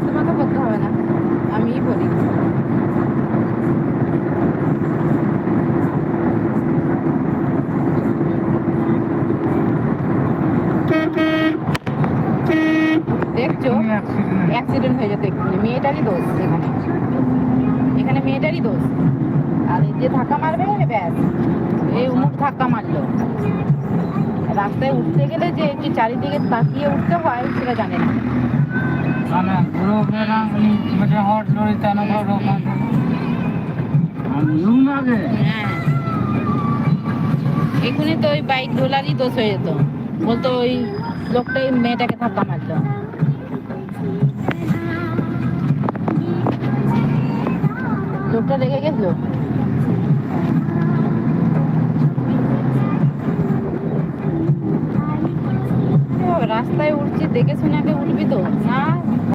তোমাকে বলতে হবে না, আমিই বলি। দেখছো অ্যাক্সিডেন্ট হয়ে যেত এক্ষুনি, মেয়েটারই দোষ এখানে, এখানে মেয়েটারই দোষ। আর এই যে ধাক্কা মারবে ব্যাস, এই উমুক ধাক্কা মারলো। রাস্তায় উঠতে গেলে যে একটু চারিদিকে তাকিয়ে উঠতে হয় সেটা জানে না। হ্যাঁ, এখনই তো ওই বাইক ডোলারই দোষ হয়ে যেত, বলতো ওই লোকটাই মেয়েটাকে ধাক্কা মারলো। লোকটা রেগে গেছিল। রাস্তায় উঠছি দেখে শুনে আগে